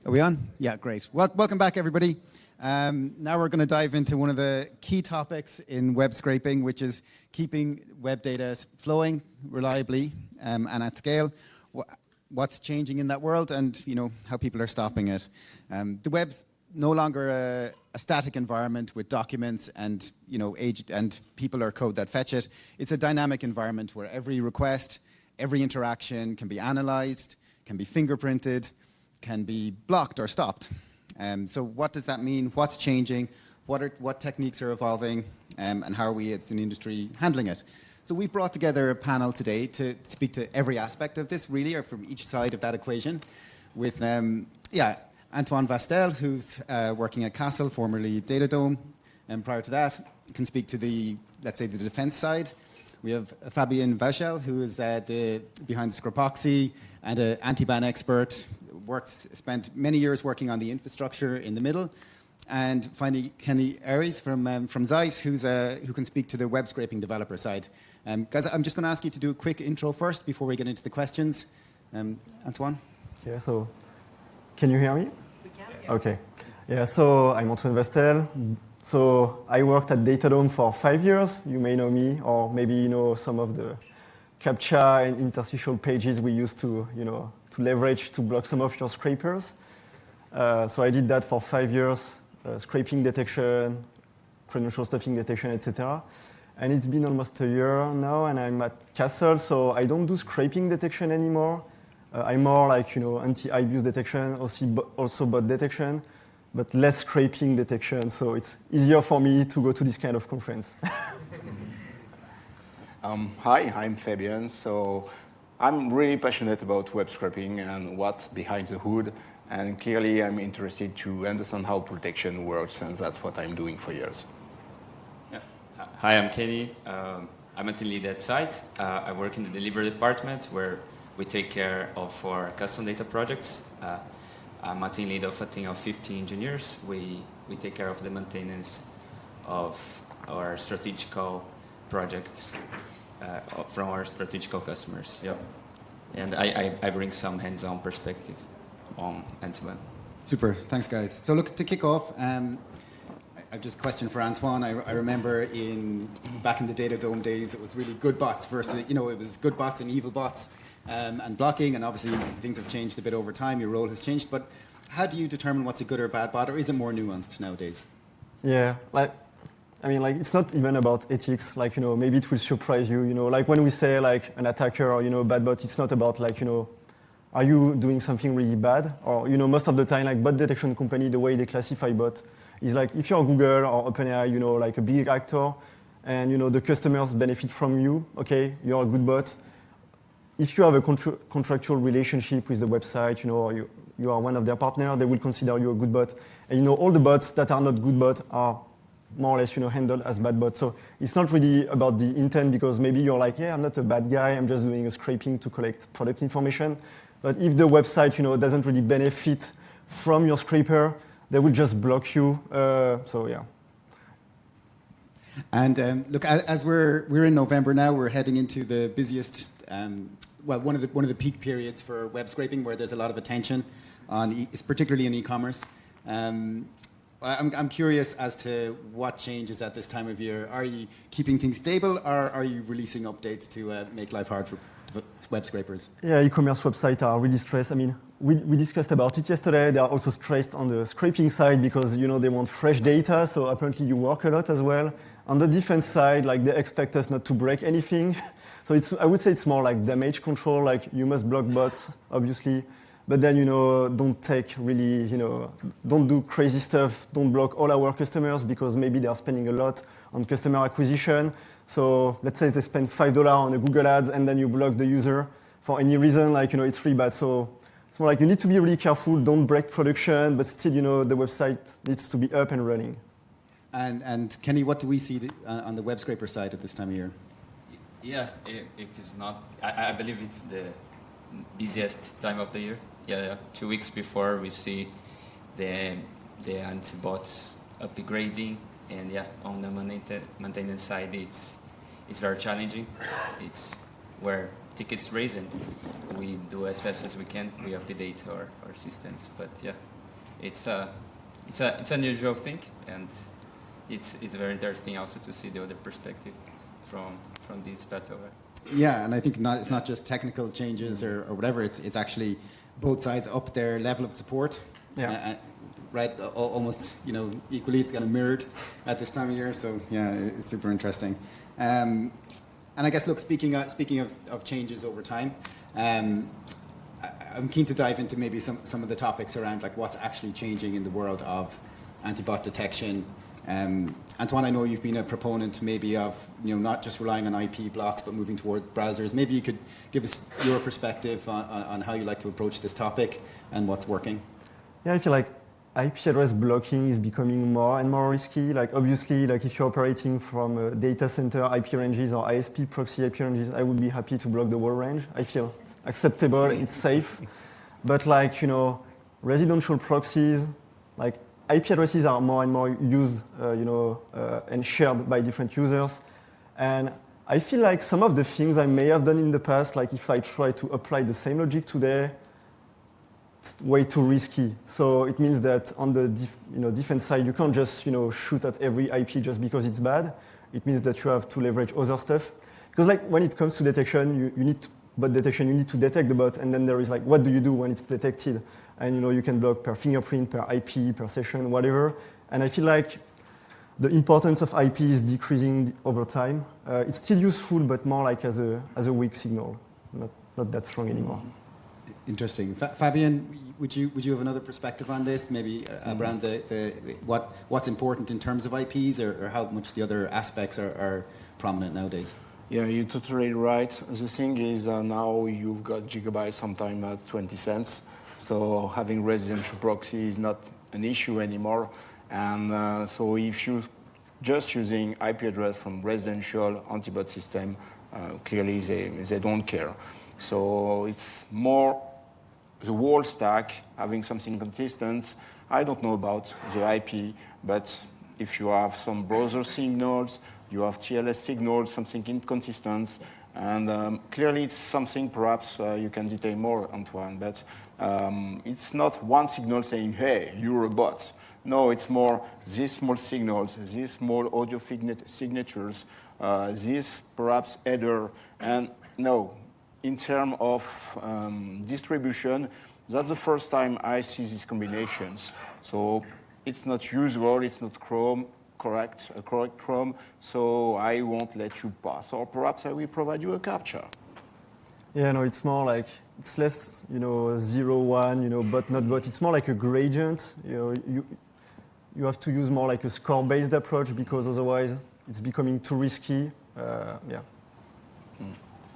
Are we on? Yeah, great. Welcome back, everybody. Now we're going to dive into one of the key topics in web scraping, which is keeping web data flowing reliably and at scale. What's changing in that world, and how people are stopping it. The web's no longer a static environment with documents and and people or code that fetch it. It's a dynamic environment where every request, every interaction can be analyzed, can be fingerprinted, can be blocked or stopped. So what does that mean? What's changing? What techniques are evolving? And how are we as an industry handling it? So we've brought together a panel today to speak to every aspect of this, really, or from each side of that equation, with Antoine Vastel, who's working at Castle, formerly Datadome, and prior to that, can speak to the defense side. We have Fabien Vachel, who is behind Scripoxy and an Antiban expert, spent many years working on the infrastructure in the middle. And finally, Kenny Aries from Zeit, who can speak to the web scraping developer side. Guys, I'm just going to ask you to do a quick intro first before we get into the questions. Antoine? Yeah, so can you hear me? We can. Yeah. Okay. Yeah, so I'm Antoine Vastel. So I worked at Datadome for 5 years. You may know me, or maybe you know some of the CAPTCHA and interstitial pages we used to leverage to block some of your scrapers. So I did that for 5 years, scraping detection, credential stuffing detection, etc. And it's been almost a year now, and I'm at Castle, so I don't do scraping detection anymore. I'm more like anti-abuse detection, also bot detection, but less scraping detection. So it's easier for me to go to this kind of conference. Hi, I'm Fabien. So I'm really passionate about web scraping and what's behind the hood. And clearly, I'm interested to understand how protection works, and that's what I'm doing for years. Yeah. Hi, I'm Kenny. I'm a team lead at Site. I work in the delivery department, where we take care of our custom data projects. I'm a team lead of a team of 50 engineers. We take care of the maintenance of our strategical projects from our strategical customers. Yep. And I bring some hands-on perspective on Antiban. Super, thanks guys. So look, to kick off, I've just a question for Antoine. I remember back in the Datadome days, it was really good bots versus, it was good bots and evil bots and blocking, and obviously things have changed a bit over time, your role has changed, but how do you determine what's a good or bad bot, or is it more nuanced nowadays? Yeah, it's not even about ethics, maybe it will surprise you, like when we say an attacker or, bad bot, it's not about are you doing something really bad? Or, most of the time, bot detection company, the way they classify bot is if you're Google or OpenAI, a big actor, and, the customers benefit from you, okay, you're a good bot. If you have a contractual relationship with the website, or you are one of their partners, they will consider you a good bot. And, all the bots that are not good bots are more or less, handled as bad bots. So it's not really about the intent, because maybe you're I'm not a bad guy, I'm just doing a scraping to collect product information. But if the website, doesn't really benefit from your scraper, they will just block you. So yeah. And look, as we're in November now, we're heading into the busiest, one of the peak periods for web scraping, where there's a lot of attention on, particularly in e-commerce. I'm curious as to what changes at this time of year. Are you keeping things stable, or are you releasing updates to make life hard for web scrapers? Yeah, e-commerce websites are really stressed. We discussed about it yesterday. They are also stressed on the scraping side because, they want fresh data. So apparently you work a lot as well. On the defense side, they expect us not to break anything. So I would say it's more like damage control. You must block bots, obviously. But then, don't take really, don't do crazy stuff. Don't block all our customers because maybe they are spending a lot on customer acquisition. So let's say they spend $5 on a Google Ads and then you block the user for any reason, it's really bad. So it's more you need to be really careful. Don't break production, but still, the website needs to be up and running. And Kenny, what do we see on the web scraper side at this time of year? Yeah, if it's not, I believe it's the busiest time of the year. Yeah, 2 weeks before we see the anti-bots upgrading, and on the maintenance side, it's very challenging. It's where tickets raise, and we do as fast as we can. We update our systems, but it's it's an unusual thing, and it's very interesting also to see the other perspective from this battle. Yeah, and I think it's not just technical changes or whatever. It's actually both sides up their level of support. Yeah. Right, almost equally. It's kind of mirrored at this time of year. So yeah, it's super interesting. And I guess, look, speaking of changes over time, I'm keen to dive into maybe some of the topics around like what's actually changing in the world of anti-bot detection. Antoine, I know you've been a proponent maybe of not just relying on IP blocks but moving toward browsers. Maybe you could give us your perspective on how you like to approach this topic and what's working. Yeah, I feel like IP address blocking is becoming more and more risky. Like obviously, like if you're operating from a data center IP ranges or ISP proxy IP ranges, I would be happy to block the whole range. I feel it's acceptable, it's safe. But like residential proxies, like IP addresses are more and more used, and shared by different users. And I feel like some of the things I may have done in the past, like if I try to apply the same logic today, it's way too risky. So it means that on the defense side, you can't just shoot at every IP just because it's bad. It means that you have to leverage other stuff. Because like when it comes to detection, you need bot detection. You need to detect the bot, and then there is like what do you do when it's detected? And you can block per fingerprint, per IP, per session, whatever. And I feel like the importance of IP is decreasing over time. It's still useful, but more like as a weak signal, not that strong anymore. Interesting. Fabian, would you have another perspective on this? Maybe around what's important in terms of IPs, or how much the other aspects are prominent nowadays? Yeah, you're totally right. The thing is now you've got gigabytes sometime at 20 cents. So having residential proxy is not an issue anymore. And so if you're just using IP address from residential anti-bot system, clearly they don't care. So it's more the whole stack, having something consistent. I don't know about the IP, but if you have some browser signals, you have TLS signals, something inconsistent, and clearly it's something perhaps you can detail more, Antoine, but it's not one signal saying, hey, you're a bot. No, it's more these small signals, these small audio signatures, this perhaps header, and no. In terms of distribution, that's the first time I see these combinations. So it's not usual, it's not correct Chrome, so I won't let you pass. Or perhaps I will provide you a captcha. Yeah, no, it's more like, it's less, 0, 1, bot, not bot. It's more like a gradient. You have to use more like a score-based approach because otherwise it's becoming too risky. Yeah.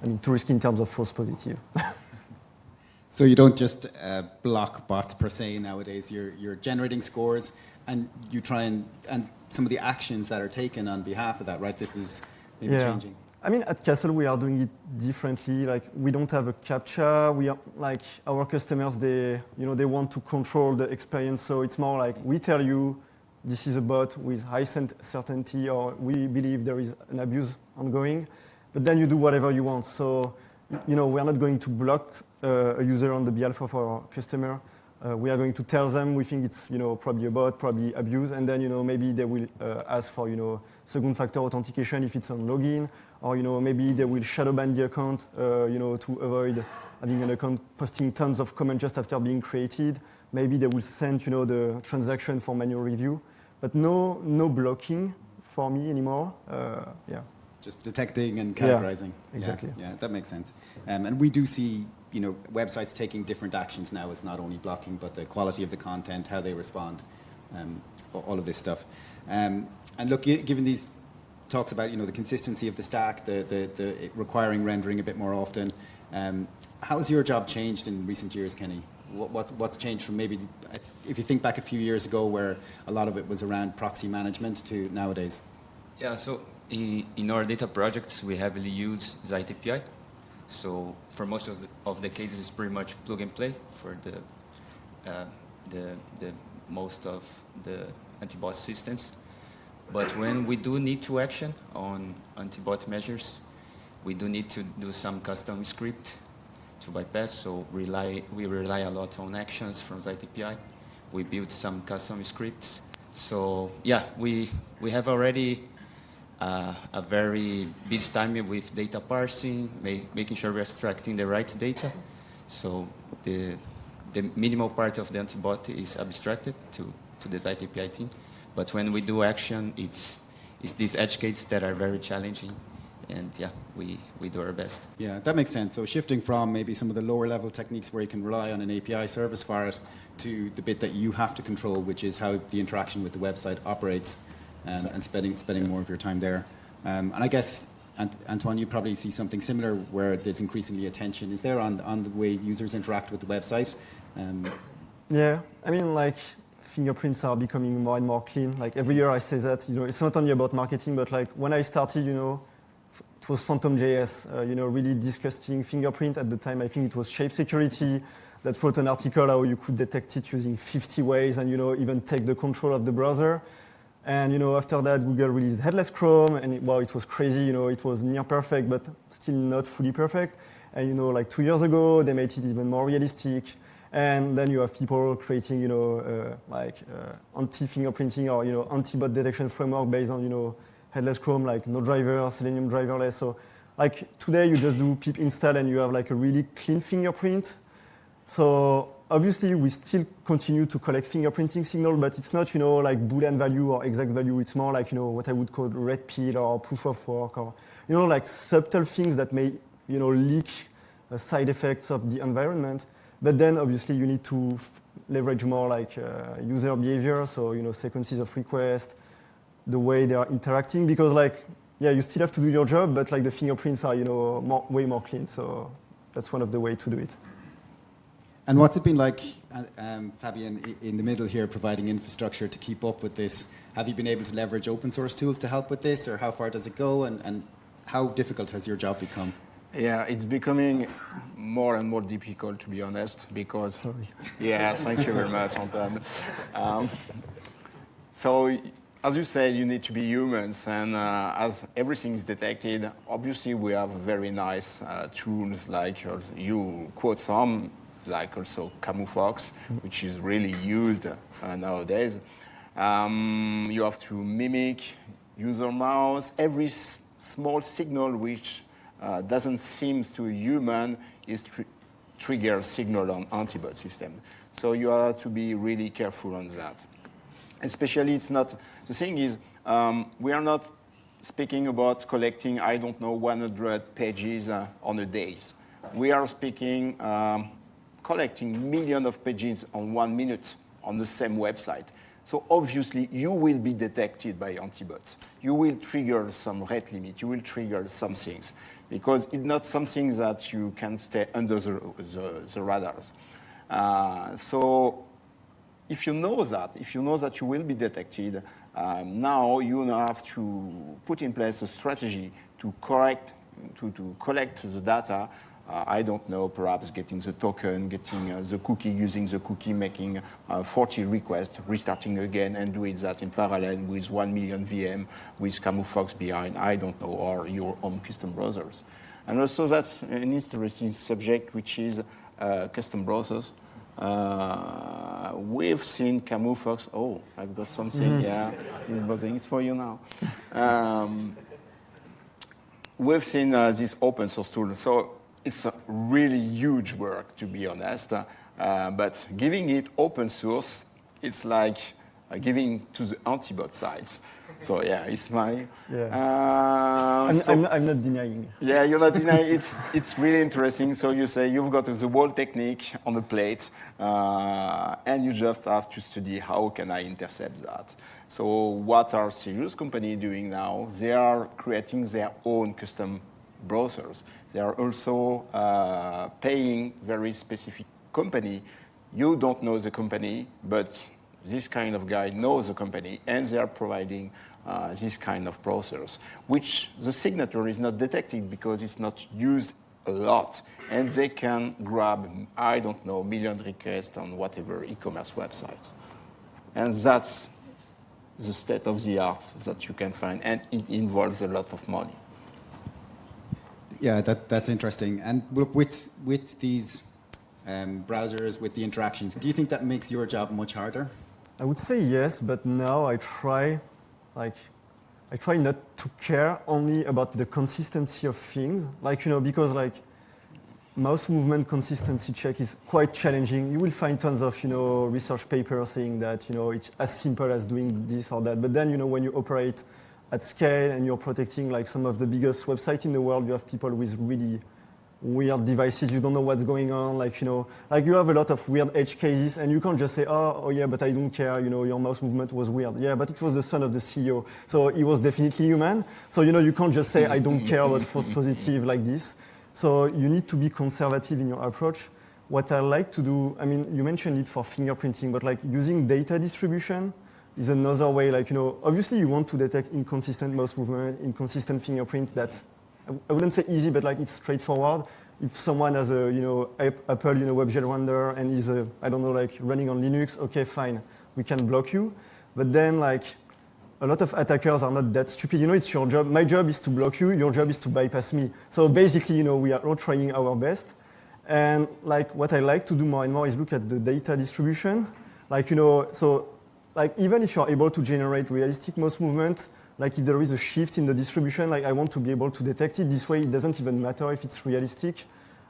I mean, too risky in terms of false positive. So you don't just block bots per se nowadays. You're generating scores, and you try and some of the actions that are taken on behalf of that, right? This is maybe changing. I mean, at Castle, we are doing it differently. Like, we don't have a captcha. We are like our customers. They want to control the experience. So it's more like we tell you this is a bot with high certainty, or we believe there is an abuse ongoing. But then you do whatever you want. So, we are not going to block a user on the behalf of our customer. We are going to tell them we think it's, probably a bot, probably abuse, and then, maybe they will ask for, second factor authentication if it's on login, or, maybe they will shadow ban the account, to avoid having an account posting tons of comments just after being created. Maybe they will send, the transaction for manual review, but no blocking for me anymore. Yeah. Just detecting and categorizing. Yeah, exactly. Yeah, that makes sense. And we do see, websites taking different actions now. It's not only blocking, but the quality of the content, how they respond, all of this stuff. And look, given these talks about, the consistency of the stack, the requiring rendering a bit more often, how has your job changed in recent years, Kenny? What's changed from maybe, if you think back a few years ago, where a lot of it was around proxy management, to nowadays? Yeah, so in our data projects, we heavily use Zeit API. So for most of the cases, it's pretty much plug and play for the most of the anti-bot systems. But when we do need to action on anti-bot measures, we do need to do some custom script to bypass. So we rely a lot on actions from Zeit API. we built some custom scripts. So yeah, we have already a very busy time with data parsing, making sure we're extracting the right data. So the minimal part of the antibot is abstracted to the site API team. But when we do action, it's these edge cases that are very challenging. And yeah, we do our best. Yeah, that makes sense. So shifting from maybe some of the lower level techniques where you can rely on an API service for it to the bit that you have to control, which is how the interaction with the website operates, and spending more of your time there. And I guess, Antoine, you probably see something similar where there's increasingly attention. Is there on the way users interact with the website? Yeah, I mean, like, fingerprints are becoming more and more clean. Like, every year I say that, it's not only about marketing, but like when I started, it was Phantom.js, really disgusting fingerprint. At the time, I think it was Shape Security that wrote an article how you could detect it using 50 ways and, even take the control of the browser. And, after that, Google released Headless Chrome, and it was crazy. it was near perfect, but still not fully perfect. And, like 2 years ago, they made it even more realistic. And then you have people creating, anti-fingerprinting or, anti-bot detection framework based on, Headless Chrome, like no driver, Selenium driverless. So, like today, you just do pip install and you have like a really clean fingerprint. So obviously, we still continue to collect fingerprinting signal, but it's not, like Boolean value or exact value. It's more like, what I would call red pill or proof of work, or, like subtle things that may, leak side effects of the environment. But then obviously you need to leverage more like user behavior, so sequences of requests, the way they are interacting, because you still have to do your job, but like the fingerprints are way more clean. So that's one of the ways to do it. And what's it been like, Fabien, in the middle here, providing infrastructure to keep up with this? Have you been able to leverage open source tools to help with this, or how far does it go, and how difficult has your job become? Yeah, it's becoming more and more difficult, to be honest, because... Sorry. Yeah, thank you very much, Antoine. So, as you said, you need to be humans, and as everything is detected, obviously we have very nice tools, like you quote some, like also Camouflage, which is really used nowadays. You have to mimic user mouse. Every small signal which doesn't seem to a human is trigger signal on antibot system. So you have to be really careful on that. Especially, it's not, the thing is, we are not speaking about collecting, 100 pages on a day. We are speaking, collecting millions of pages on 1 minute on the same website. So obviously, you will be detected by antibots. You will trigger some rate limit. You will trigger some things, because it's not something that you can stay under the radars. So if you know that you will be detected, now you have to put in place a strategy to collect the data. Perhaps getting the token, getting the cookie, using the cookie, making 40 requests, restarting again, and doing that in parallel with 1 million VM with Camouflage behind, or your own custom browsers. And also that's an interesting subject, which is custom browsers. We've seen Camouflage. Oh, I've got something. Yeah, it's buzzing. It's for you now. We've seen this open source tool. So it's a really huge work, to be honest. But giving it open source, it's like giving to the antibot sides. So yeah, it's my. Yeah. I'm not denying. Yeah, you're not denying. It's really interesting. So you say you've got the whole technique on the plate, and you just have to study how can I intercept that. So what are serious companies doing now? They are creating their own custom browsers. They are also paying very specific company. You don't know the company, but this kind of guy knows the company, and they are providing this kind of browsers, which the signature is not detected because it's not used a lot, and they can grab, million requests on whatever e-commerce website. And that's the state of the art that you can find, and it involves a lot of money. Yeah, that's interesting. And look, with these browsers, with the interactions. Do you think that makes your job much harder? I would say yes, but now I try not to care only about the consistency of things, because mouse movement consistency check is quite challenging. You will find tons of research papers saying that it's as simple as doing this or that. But then when you operate at scale and you're protecting some of the biggest websites in the world, you have people with really weird devices. You don't know what's going on. You have a lot of weird edge cases, and you can't just say, oh yeah, but I don't care. Your mouse movement was weird. Yeah, but it was the son of the CEO, so he was definitely human. So you can't just say I don't care about false positive like this. So you need to be conservative in your approach. What I like to do, you mentioned it for fingerprinting, but using data distribution is another way. Obviously you want to detect inconsistent mouse movement, inconsistent fingerprint. That's, I wouldn't say easy, but it's straightforward. If someone has a Apple WebGL render and is running on Linux, okay, fine, we can block you. But then a lot of attackers are not that stupid. It's your job. My job is to block you. Your job is to bypass me. So basically, we are all trying our best. And what I like to do more and more is look at the data distribution. Even if you're able to generate realistic mouse movement, if there is a shift in the distribution, I want to be able to detect it. This way, it doesn't even matter if it's realistic.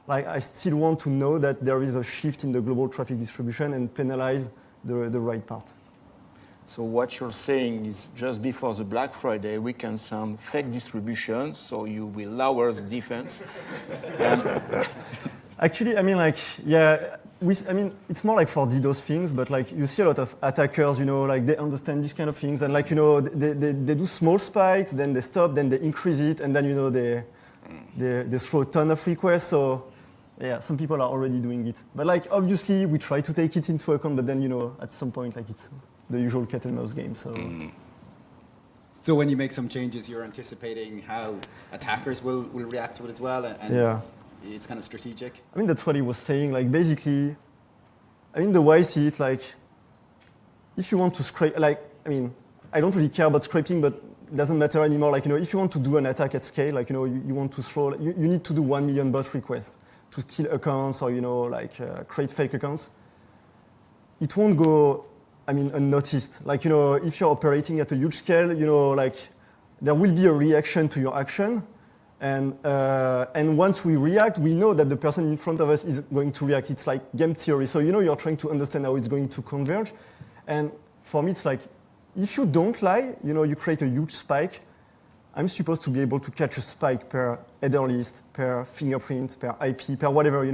I still want to know that there is a shift in the global traffic distribution and penalize the right part. So what you're saying is just before the Black Friday, we can send fake distribution, so you will lower the defense. Actually, it's more for DDoS things, but you see a lot of attackers, they understand these kind of things, and they do small spikes, then they stop, then they increase it, and then they throw a ton of requests. So yeah, some people are already doing it. But obviously, we try to take it into account, but then at some point, it's the usual cat and mouse game. So. So when you make some changes, you're anticipating how attackers will react to it as well, and yeah. It's kind of strategic. That's what he was saying. Basically, the way I see it, if you want to scrape, I don't really care about scraping, but it doesn't matter anymore. If you want to do an attack at scale, you want to throw, you need to do 1 million bot requests to steal accounts or create fake accounts. It won't go unnoticed. If you're operating at a huge scale, there will be a reaction to your action. And once we react, we know that the person in front of us is going to react. It's like game theory. So you're trying to understand how it's going to converge. And for me, it's if you don't lie, you create a huge spike. I'm supposed to be able to catch a spike per header list, per fingerprint, per IP, per whatever,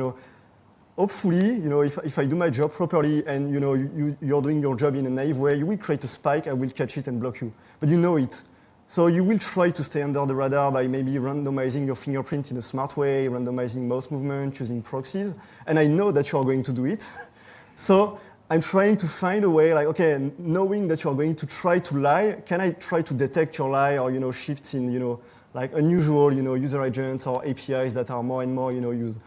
Hopefully, if I do my job properly and you're doing your job in a naive way, you will create a spike, I will catch it and block you. But you know it. So you will try to stay under the radar by maybe randomizing your fingerprint in a smart way, randomizing mouse movement, using proxies. And I know that you're going to do it. So I'm trying to find a way, knowing that you're going to try to lie, can I try to detect your lie or, shifts in, unusual, user agents or APIs that are more and more, used.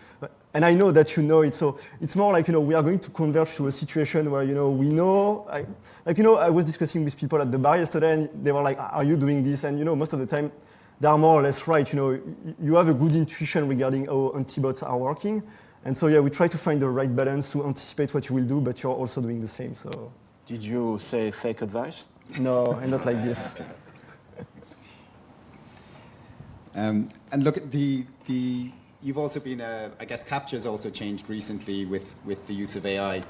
And I know that you know it, so it's more we are going to converge to a situation where, we know, I was discussing with people at the bar yesterday, and they were like, are you doing this? And, most of the time, they are more or less right. You have a good intuition regarding how antibots are working. And so, yeah, we try to find the right balance to anticipate what you will do, but you're also doing the same, so. Did you say fake advice? No, I'm not like this. And look at you've also been, I guess CAPTCHA's also changed recently with the use of AI.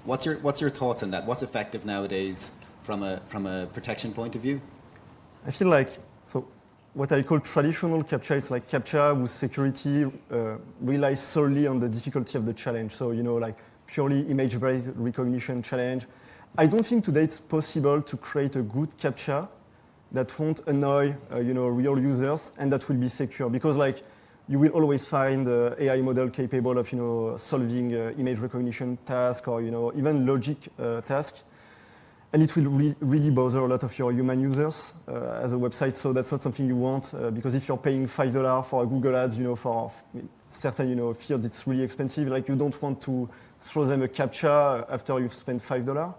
What's your thoughts on that? What's effective nowadays from a protection point of view? I feel so what I call traditional CAPTCHA, it's CAPTCHA with security relies solely on the difficulty of the challenge. So, purely image-based recognition challenge. I don't think today it's possible to create a good CAPTCHA that won't annoy, real users and that will be secure. Because you will always find an AI model capable of, solving image recognition task or, even logic task. And it will really bother a lot of your human users as a website. So that's not something you want because if you're paying $5 for a Google Ads, for certain, field, it's really expensive. You don't want to throw them a CAPTCHA after you've spent $5.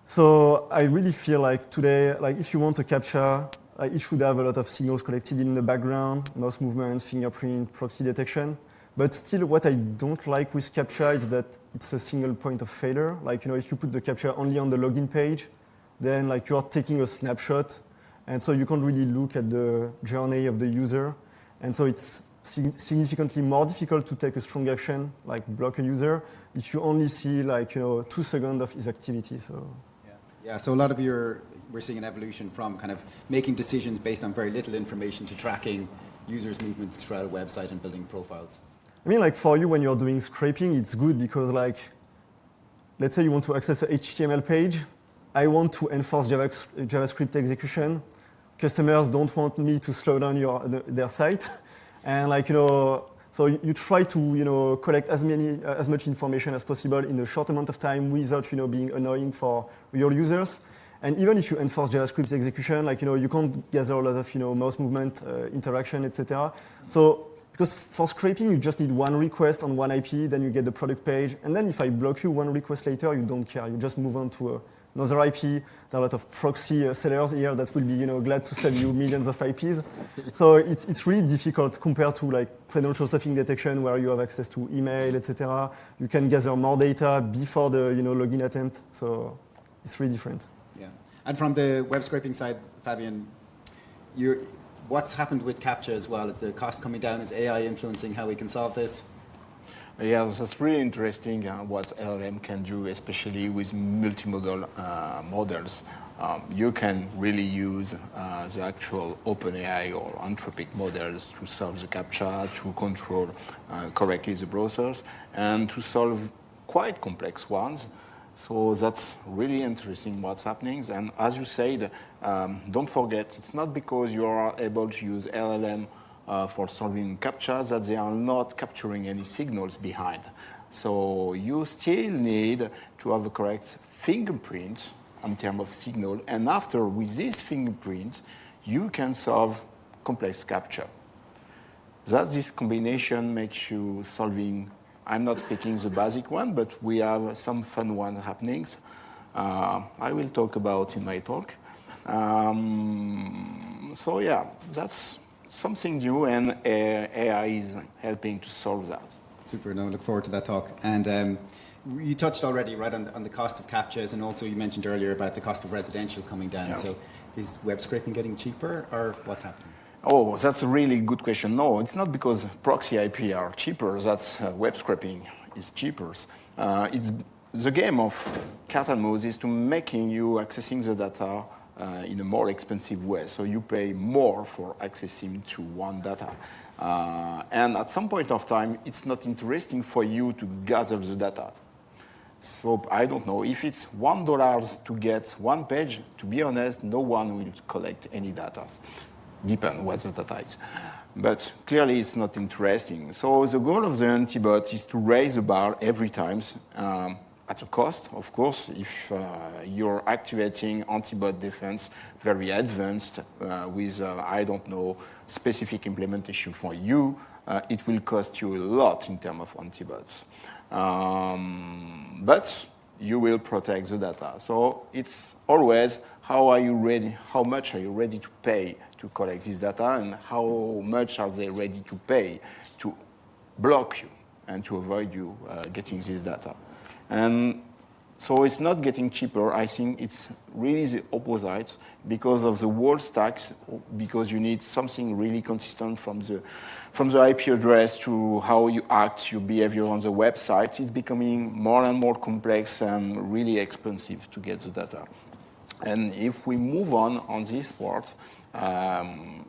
So I really feel today, if you want a CAPTCHA, it should have a lot of signals collected in the background, mouse movements, fingerprint, proxy detection. But still, what I don't like with CAPTCHA is that it's a single point of failure. Like, if you put the CAPTCHA only on the login page, then like you are taking a snapshot, and so you can't really look at the journey of the user. And so it's significantly more difficult to take a strong action, like block a user, if you only see like 2 seconds of his activity. So. Yeah, so a lot of we're seeing an evolution from kind of making decisions based on very little information to tracking users' movement throughout a website and building profiles. I mean, like for you, when you're doing scraping, it's good because like, let's say you want to access a HTML page. I want to enforce JavaScript execution. Customers don't want me to slow down their site. And like, so you try to, collect as much information as possible in a short amount of time without, being annoying for your users. And even if you enforce JavaScript execution, like, you can't gather a lot of, mouse movement, interaction, etc. So, because for scraping, you just need one request on one IP, then you get the product page. And then if I block you one request later, you don't care. You just move on to another IP. There are a lot of proxy sellers here that will be, glad to sell you millions of IPs. So it's really difficult compared to like credential stuffing detection, where you have access to email, etc. You can gather more data before the login attempt. So it's really different. Yeah, and from the web scraping side, Fabian, what's happened with CAPTCHA as well? Is the cost coming down? Is AI influencing how we can solve this? Yeah, that's really interesting what LLM can do, especially with multimodal models. You can really use the actual OpenAI or Anthropic models to solve the CAPTCHA, to control correctly the browsers, and to solve quite complex ones. So that's really interesting what's happening. And as you said, don't forget, it's not because you are able to use LLM for solving CAPTCHA that they are not capturing any signals behind. So you still need to have the correct fingerprint in terms of signal. And after, with this fingerprint, you can solve complex CAPTCHA. That this combination makes you solving, I'm not picking the basic one, but we have some fun ones happening. I will talk about in my talk. So yeah, that's something new, and AI is helping to solve that. Super, no, I look forward to that talk. And you touched already right on the cost of CAPTCHAs, and also you mentioned earlier about the cost of residential coming down. Yeah. So is web scraping getting cheaper, or what's happening? Oh, that's a really good question. No, it's not because proxy IP are cheaper that web scraping is cheaper. It's the game of cat and mouse is to making you accessing the data in a more expensive way. So you pay more for accessing to one data. And at some point of time, it's not interesting for you to gather the data. So I don't know, if it's $1 to get one page, to be honest, no one will collect any data. Depends what the data is. But clearly it's not interesting. So the goal of the antibot is to raise the bar every time at a cost, of course. If you're activating antibot defense very advanced with, I don't know, specific implementation for you, it will cost you a lot in terms of antibots. But you will protect the data. So it's always how much are you ready to pay to collect this data, and how much are they ready to pay to block you and to avoid you getting this data. And so it's not getting cheaper. I think it's really the opposite because of the wall stacks, because you need something really consistent from the IP address to how you act, your behavior on the website. It's becoming more and more complex and really expensive to get the data. And if we move on this part,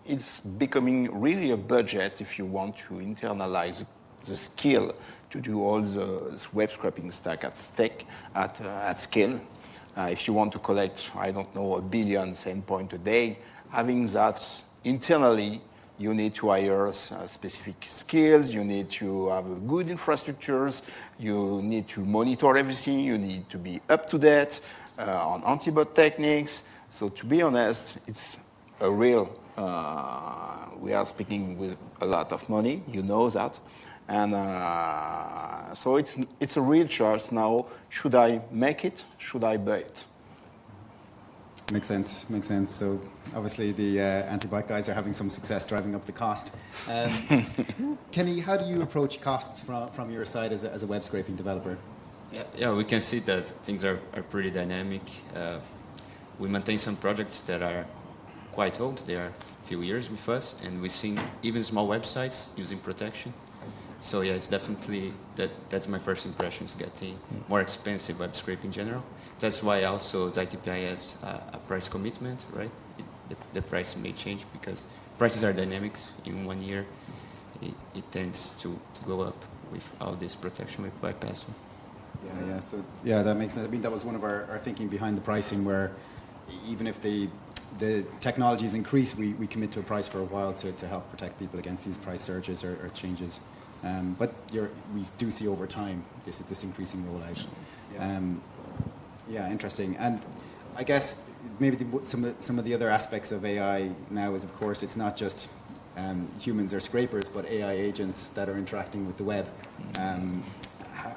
it's becoming really a budget if you want to internalize the skill to do all the web scraping stack at scale. If you want to collect, I don't know, 1 billion endpoints a day, having that internally, you need to hire specific skills, you need to have good infrastructures, you need to monitor everything, you need to be up to date on antibot techniques. So to be honest, it's a real, we are speaking with a lot of money, you know that. And so it's a real choice now. Should I make it? Should I buy it? Makes sense. Makes sense. So obviously the anti-bot guys are having some success driving up the cost. Kenny, how do you approach costs from your side as a web scraping developer? Yeah, we can see that things are pretty dynamic. We maintain some projects that are quite old. They are a few years with us, and we've seen even small websites using protection. So yeah, it's definitely that's my first impression, is getting more expensive web scraping in general. That's why also ZTPI has a price commitment, right? The price may change because prices are dynamics. In 1 year, it tends to go up with all this protection with bypass. Yeah. So yeah, that makes sense. I mean, that was one of our thinking behind the pricing, where even if the technologies increase, we commit to a price for a while to help protect people against these price surges or changes. But we do see over time this increasing rollout. Interesting. And I guess maybe some of the other aspects of AI now is, of course, it's not just humans or scrapers, but AI agents that are interacting with the web.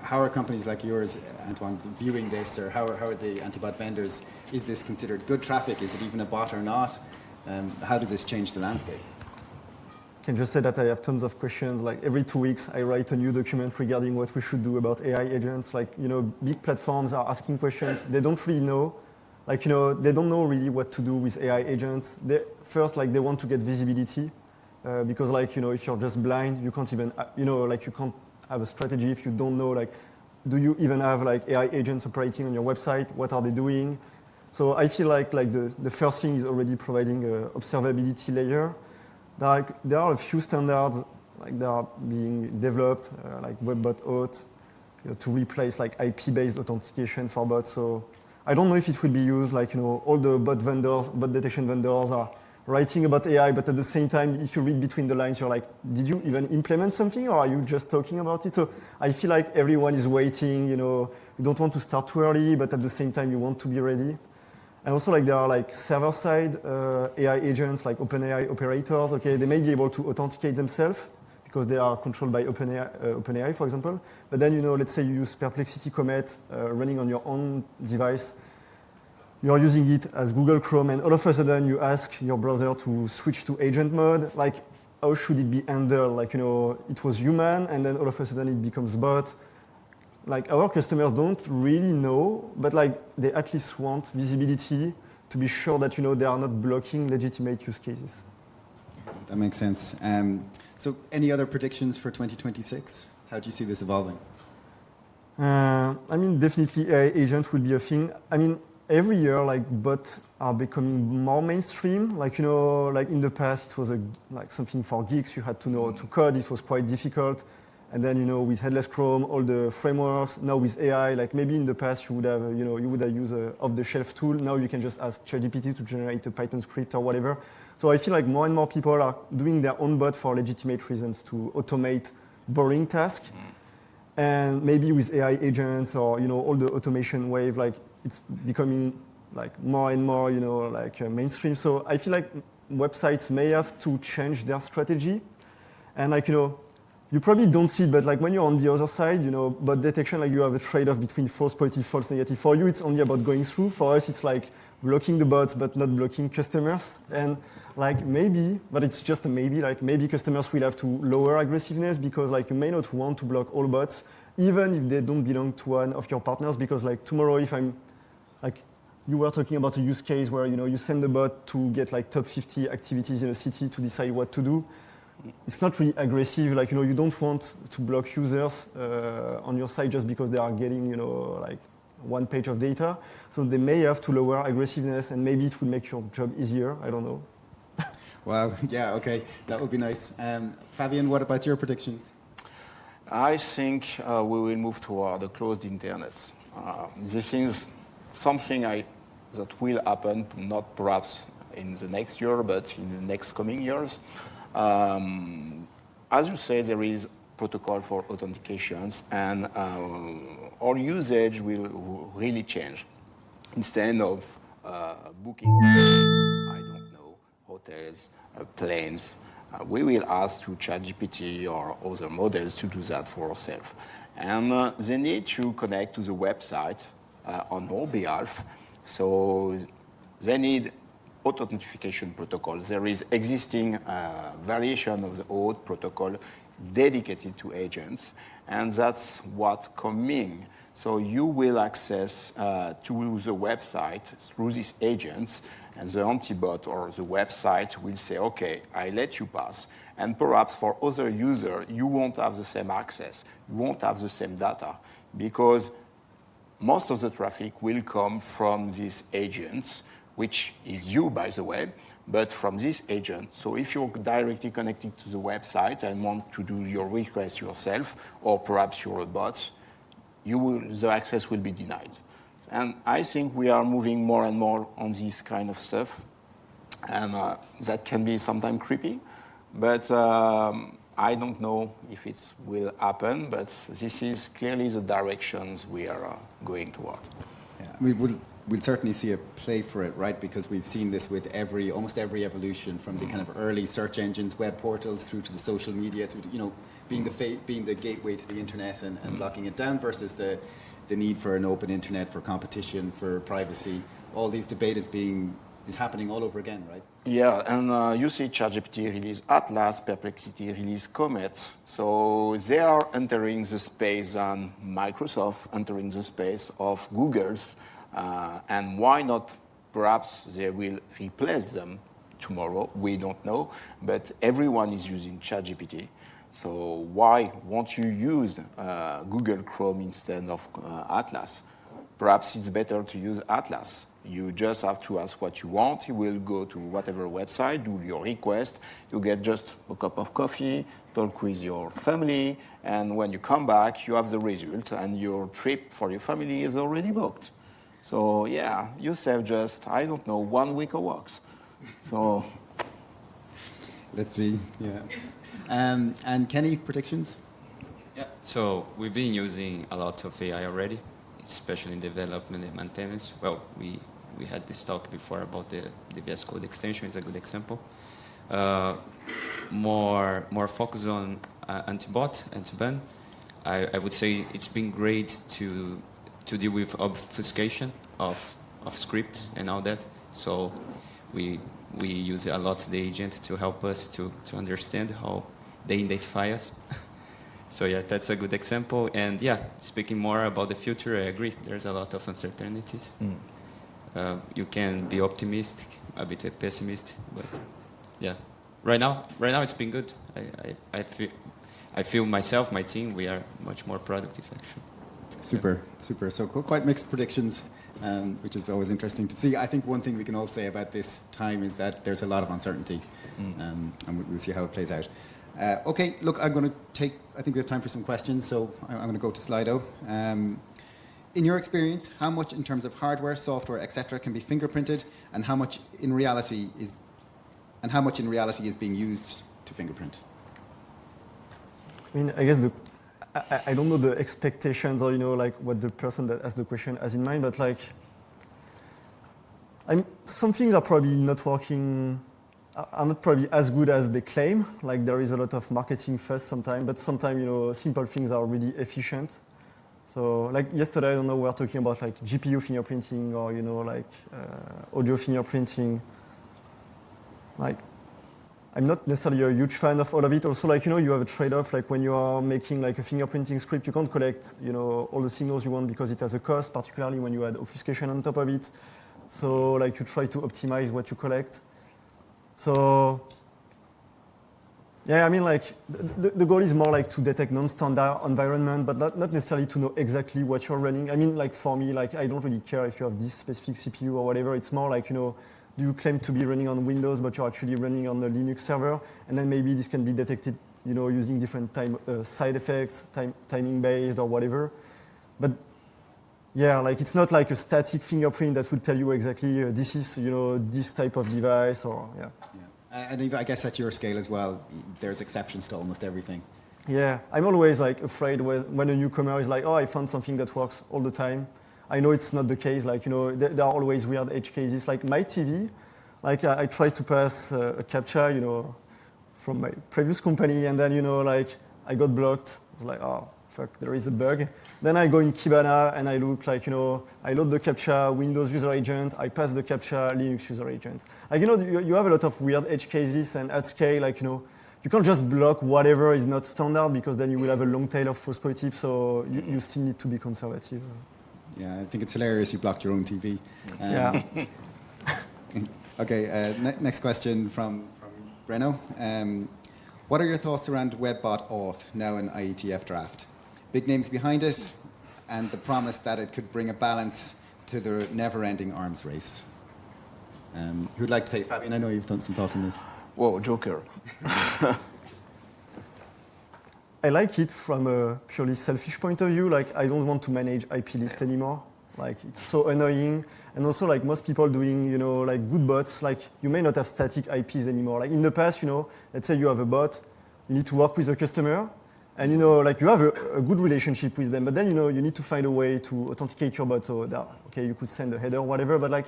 How are companies like yours, Antoine, viewing this, or how are the anti-bot vendors? Is this considered good traffic? Is it even a bot or not? How does this change the landscape? I can just say that I have tons of questions. Like every 2 weeks, I write a new document regarding what we should do about AI agents. Like, big platforms are asking questions. They don't really know. Like, they don't know really what to do with AI agents. They want to get visibility because, like, if you're just blind, you can't even, you can't have a strategy if you don't know, like, do you even have like AI agents operating on your website? What are they doing? So I feel like the first thing is already providing an observability layer. There are a few standards like that are being developed, like WebBot Auth, to replace like IP-based authentication for bots. So I don't know if it will be used. Like, all the bot detection vendors are writing about AI, but at the same time, if you read between the lines, you're like, did you even implement something, or are you just talking about it? So I feel like everyone is waiting. You don't want to start too early, but at the same time, you want to be ready. And also, like, there are like server-side AI agents, like OpenAI operators. Okay, they may be able to authenticate themselves because they are controlled by OpenAI, for example. But then, let's say you use Perplexity Comet running on your own device. You're using it as Google Chrome, and all of a sudden you ask your browser to switch to agent mode. Like, how should it be handled? Like, it was human, and then all of a sudden it becomes bot. Like, our customers don't really know, but like they at least want visibility to be sure that they are not blocking legitimate use cases. That makes sense. So, any other predictions for 2026? How do you see this evolving? Definitely AI agent will be a thing. Every year, like, bots are becoming more mainstream. Like, like in the past, it was like something for geeks. You had to know how to code. It was quite difficult. And then, with headless Chrome, all the frameworks. Now with AI, like maybe in the past you would have, used an off-the-shelf tool. Now you can just ask ChatGPT to generate a Python script or whatever. So I feel like more and more people are doing their own bot for legitimate reasons to automate boring tasks. And maybe with AI agents or, all the automation wave, like, it's becoming like more and more, mainstream. So I feel like websites may have to change their strategy. And like, you probably don't see it, but like when you're on the other side, bot detection, like you have a trade-off between false positive, false negative. For you, it's only about going through. For us, it's like blocking the bots, but not blocking customers. And like maybe, but it's just a maybe, like maybe customers will have to lower aggressiveness because like you may not want to block all bots, even if they don't belong to one of your partners. Because like tomorrow, if I'm like, you were talking about a use case where you send the bot to get like top 50 activities in a city to decide what to do. It's not really aggressive. Like you don't want to block users on your site just because they are getting like one page of data. So they may have to lower aggressiveness, and maybe it will make your job easier. I don't know. Wow. Yeah. Okay. That would be nice. Fabian, what about your predictions? I think we will move toward a closed internet. This is something that will happen, not perhaps in the next year, but in the next coming years. As you say, there is protocol for authentications, and our usage will really change. Instead of booking, I don't know, hotels, planes, we will ask to ChatGPT or other models to do that for ourselves. And they need to connect to the website on our behalf. So they need authentication protocol. There is existing variation of the OAuth protocol dedicated to agents, and that's what's coming. So you will access to the website through these agents, and the antibot or the website will say, okay, I let you pass. And perhaps for other users, you won't have the same access. You won't have the same data, because most of the traffic will come from these agents, which is you, by the way, but from this agent. So if you're directly connected to the website and want to do your request yourself, or perhaps you're a bot, the access will be denied. And I think we are moving more and more on this kind of stuff. And that can be sometimes creepy, but I don't know if it will happen, but this is clearly the directions we are going toward. Yeah, I mean, we'll certainly see a play for it, right? Because we've seen this with almost every evolution, from the kind of early search engines, web portals, through to the social media, through to, being the gateway to the internet and locking it down, versus the need for an open internet, for competition, for privacy. All these debate is happening all over again, right? Yeah, and you see ChatGPT release Atlas, Perplexity release Comet. So they are entering the space, and Microsoft entering the space of Google's. And why not? Perhaps they will replace them tomorrow. We don't know. But everyone is using ChatGPT. So why won't you use Google Chrome instead of Atlas? Perhaps it's better to use Atlas. You just have to ask what you want. You will go to whatever website, do your request. You get just a cup of coffee, talk with your family, and when you come back, you have the result, and your trip for your family is already booked. So yeah, you save just, 1 week of works. So let's see. Yeah. And Kenny, predictions? Yeah. So we've been using a lot of AI already, especially in development and maintenance. Well, we had this talk before about the VS Code extension. Is a good example. More focus on Antiban. I would say it's been great to deal with obfuscation of scripts and all that. So we use a lot the agent to help us to understand how they identify us. So yeah, that's a good example. And yeah, speaking more about the future, I agree. There's a lot of uncertainties. You can be optimistic, a bit pessimist, but yeah. Right now it's been good. I feel myself, my team, we are much more productive actually. Super. So quite mixed predictions, which is always interesting to see. I think one thing we can all say about this time is that there's a lot of uncertainty, and we'll see how it plays out. Okay, look, I think we have time for some questions, so I'm going to go to Slido. In your experience, how much in terms of hardware, software, etc., can be fingerprinted, and how much in reality is being used to fingerprint? I mean, I guess I don't know the expectations or what the person that asked the question has in mind, but some things are probably not working, are not probably as good as they claim. Like there is a lot of marketing fuss sometimes, but sometimes simple things are really efficient. So like yesterday, I don't know, we were talking about like GPU fingerprinting or audio fingerprinting. Like I'm not necessarily a huge fan of all of it. Also, you have a trade-off. Like when you are making like a fingerprinting script, you can't collect, all the signals you want because it has a cost, particularly when you add obfuscation on top of it. So like you try to optimize what you collect. So yeah, I mean the goal is more like to detect non-standard environment, but not necessarily to know exactly what you're running. I mean, like for me, like I don't really care if you have this specific CPU or whatever. It's more like, do you claim to be running on Windows, but you're actually running on a Linux server? And then maybe this can be detected, using different side effects, timing based or whatever. But yeah, like it's not like a static fingerprint that will tell you exactly this is, this type of device or yeah. And I guess at your scale as well, there's exceptions to almost everything. Yeah, I'm always like afraid when a newcomer is like, oh, I found something that works all the time. I know it's not the case. Like, there are always weird edge cases. Like my TV, like I tried to pass a CAPTCHA, from my previous company, and then, I got blocked. I was like, oh, fuck, there is a bug. Then I go in Kibana and I look like, I load the CAPTCHA, Windows user agent, I pass the CAPTCHA, Linux user agent. Like, you have a lot of weird edge cases, and at scale, like, you can't just block whatever is not standard, because then you will have a long tail of false positives, so you still need to be conservative. Yeah, I think it's hilarious you blocked your own TV. Yeah. Okay, next question from Breno. What are your thoughts around WebBot Auth, now in IETF draft? Big names behind it, and the promise that it could bring a balance to the never-ending arms race. Who'd like to take? Fabian, I know you've done some thoughts on this. Whoa, Joker. I like it from a purely selfish point of view. Like, I don't want to manage IP list anymore. Like, it's so annoying. And also, like, most people doing, like good bots, like, you may not have static IPs anymore. Like, in the past, let's say you have a bot, you need to work with a customer, and, like, you have a good relationship with them. But then, you need to find a way to authenticate your bot. So, okay, you could send a header or whatever, but, like,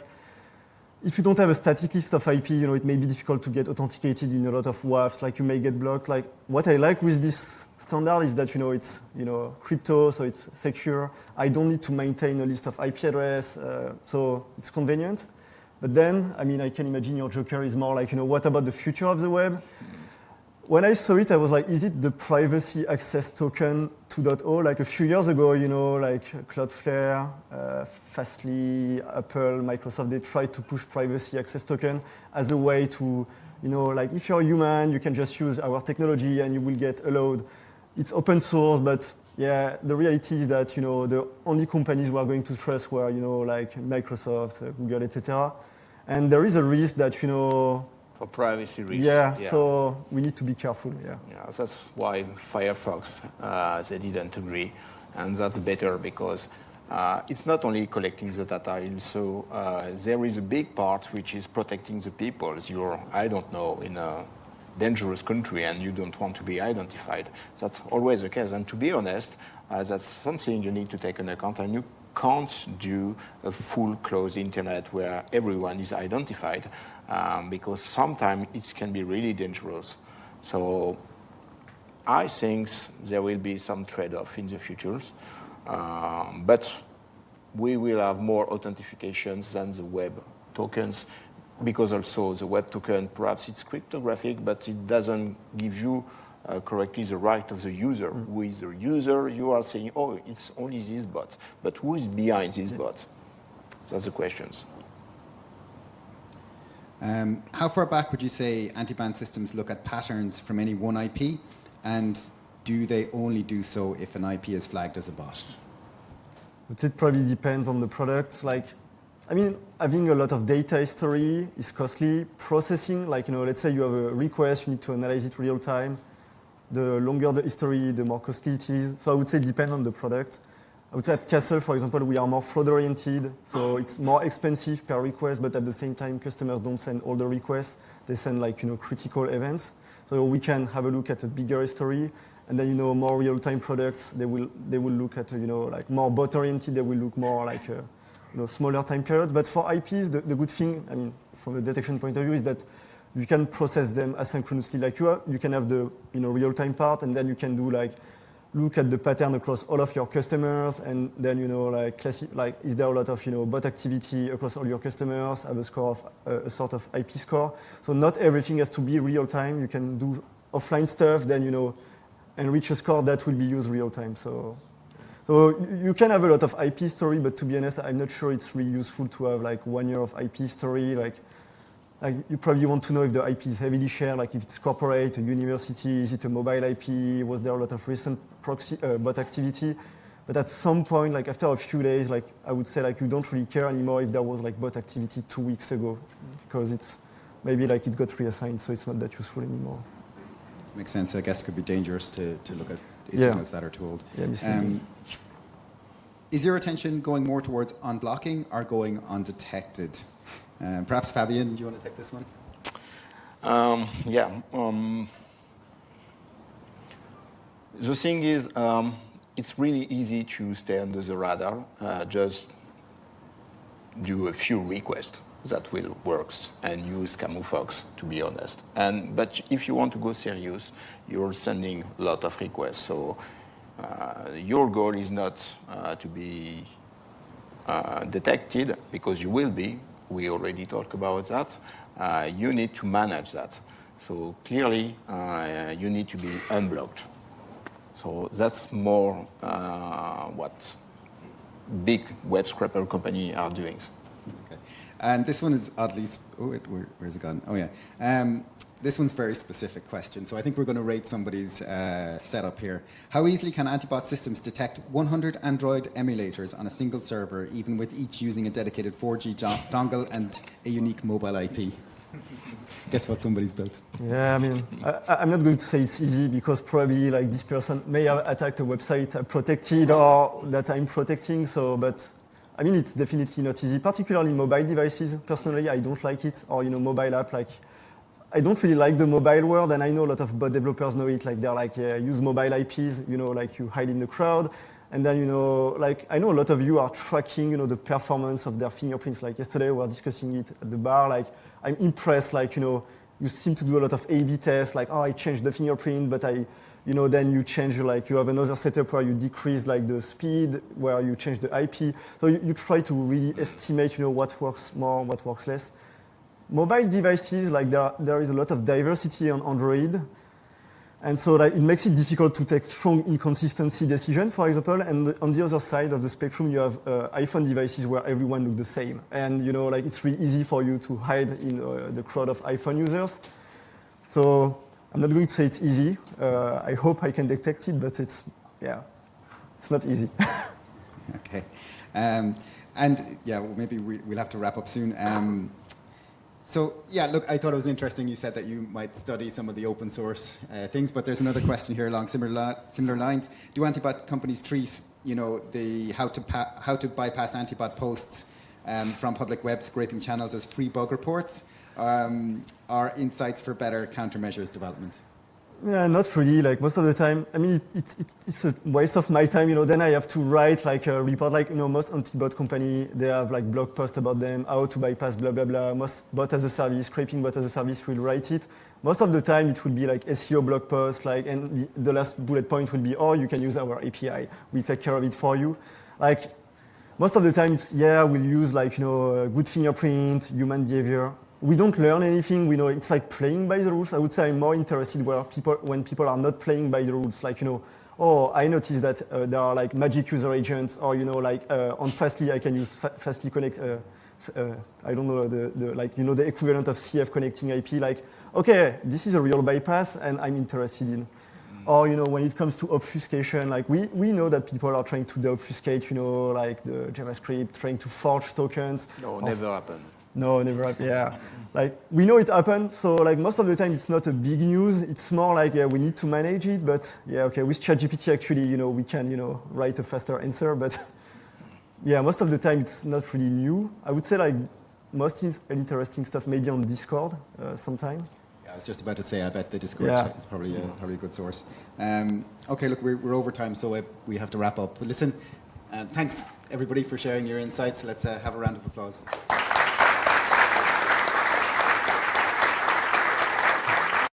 if you don't have a static list of IP, it may be difficult to get authenticated in a lot of WAFs. Like, you may get blocked. Like, what I like with this standard is that, it's, crypto, so it's secure. I don't need to maintain a list of IP address, so it's convenient. But then, I can imagine your joker is more like, what about the future of the web? When I saw it, I was like, is it the privacy access token 2.0? Like a few years ago, like Cloudflare, Fastly, Apple, Microsoft, they tried to push privacy access token as a way to, like if you're a human, you can just use our technology and you will get allowed. It's open source, but yeah, the reality is that, the only companies we are going to trust were, like Microsoft, Google, etc. And there is a risk that, For privacy reasons. Yeah, so we need to be careful, yeah. Yeah, that's why Firefox, they didn't agree. And that's better because it's not only collecting the data, also there is a big part which is protecting the people. You're, I don't know, in a dangerous country and you don't want to be identified. That's always the case. And to be honest, that's something you need to take into account. And you can't do a full closed internet where everyone is identified because sometimes it can be really dangerous. So I think there will be some trade-off in the future, but we will have more authentications than the web tokens because also the web token, perhaps it's cryptographic, but it doesn't give you correctly the right of the user. Who is the user? You are saying, oh, it's only this bot. But who is behind this bot? That's the questions. How far back would you say anti-ban systems look at patterns from any one IP? And do they only do so if an IP is flagged as a bot? But it probably depends on the product. Having a lot of data history is costly. Processing, let's say you have a request, you need to analyze it real time. The longer the history, the more costly it is. So I would say depend on the product. I would say at Castle, for example, we are more fraud-oriented, so it's more expensive per request, but at the same time, customers don't send all the requests. They send critical events. So we can have a look at a bigger history, and then more real-time products. They will look at more bot-oriented. They will look more like smaller time periods. But for IPs, the good thing, from a detection point of view, is that you can process them asynchronously. Like you can have the real-time part, and then you can do look at the pattern across all of your customers, and then is there a lot of bot activity across all your customers? Have a score of a sort of IP score. So not everything has to be real-time. You can do offline stuff, then enrich a score that will be used real-time. So you can have a lot of IP story, but to be honest, I'm not sure it's really useful to have 1 year of IP story. You probably want to know if the IP is heavily shared, if it's corporate, a university, is it a mobile IP, was there a lot of recent proxy bot activity? But at some point, after a few days, I would say you don't really care anymore if there was bot activity 2 weeks ago, because it's maybe it got reassigned, so it's not that useful anymore. Makes sense. I guess it could be dangerous to look at signals that are too old. Yeah, is your attention going more towards unblocking or going undetected? Perhaps Fabian, do you want to take this one? The thing is, it's really easy to stay under the radar. Just do a few requests that will work and use Camouflage, to be honest. But if you want to go serious, you're sending a lot of requests. So your goal is not to be detected, because you will be. We already talked about that. You need to manage that. So clearly, you need to be unblocked. So that's more what big web scraper companies are doing. Okay. And this one is oddly, where's it gone? Oh yeah. This one's a very specific question. So I think we're going to rate somebody's setup here. How easily can Antibot systems detect 100 Android emulators on a single server, even with each using a dedicated 4G dongle and a unique mobile IP? Guess what somebody's built. Yeah, I mean, I'm not going to say it's easy, because probably like this person may have attacked a website I protected or that I'm protecting. So, but I mean, it's definitely not easy, particularly mobile devices. Personally, I don't like it, or mobile app. Like, I don't really like the mobile world, and I know a lot of bot developers know it. Like, they're like, yeah, use mobile IPs. Like you hide in the crowd, and then like I know a lot of you are tracking, the performance of their fingerprints. Like yesterday, we were discussing it at the bar. Like, I'm impressed, like, you seem to do a lot of A/B tests, like, oh, I changed the fingerprint, but then you change, like, you have another setup where you decrease, like, the speed, where you change the IP. So you try to really estimate, what works more, what works less. Mobile devices, like, there is a lot of diversity on Android. And so like, it makes it difficult to take strong inconsistency decision, for example. And on the other side of the spectrum, you have iPhone devices where everyone looks the same. And like, it's really easy for you to hide in the crowd of iPhone users. So I'm not going to say it's easy. I hope I can detect it, but it's not easy. Okay. And yeah, well, maybe we'll have to wrap up soon. So yeah, look, I thought it was interesting. You said that you might study some of the open source things, but there's another question here along similar lines. Do Antibot companies treat, the how to bypass Antibot posts from public web scraping channels as free bug reports, or insights for better countermeasures development? Yeah, not really. Like most of the time, I mean, it's a waste of my time. Then I have to write like a report. Like most anti-bot company, they have like blog posts about them, how to bypass blah blah blah. Most bot as a service, scraping bot as a service will write it. Most of the time, it will be like SEO blog posts. Like, and the last bullet point will be, oh, you can use our API. We take care of it for you. Like most of the time, it's we'll use like good fingerprint, human behavior. We don't learn anything. We know it's like playing by the rules. I would say I'm more interested when people are not playing by the rules. Like, oh, I noticed that there are like magic user agents, or like on Fastly I can use Fastly Connect. I don't know the equivalent of CF connecting IP. Like, okay, this is a real bypass, and I'm interested in. Or when it comes to obfuscation, like we know that people are trying to deobfuscate, like the JavaScript, trying to forge tokens. No, never happened. No, never. Yeah, like we know it happened. So like most of the time, it's not a big news. It's more like we need to manage it. But okay, with ChatGPT actually, we can write a faster answer. But yeah, most of the time it's not really new. I would say like most interesting stuff maybe on Discord sometime. Yeah, I was just about to say, I bet the Discord is probably a good source. Okay, look, we're over time, so we have to wrap up. But listen, thanks everybody for sharing your insights. Let's have a round of applause.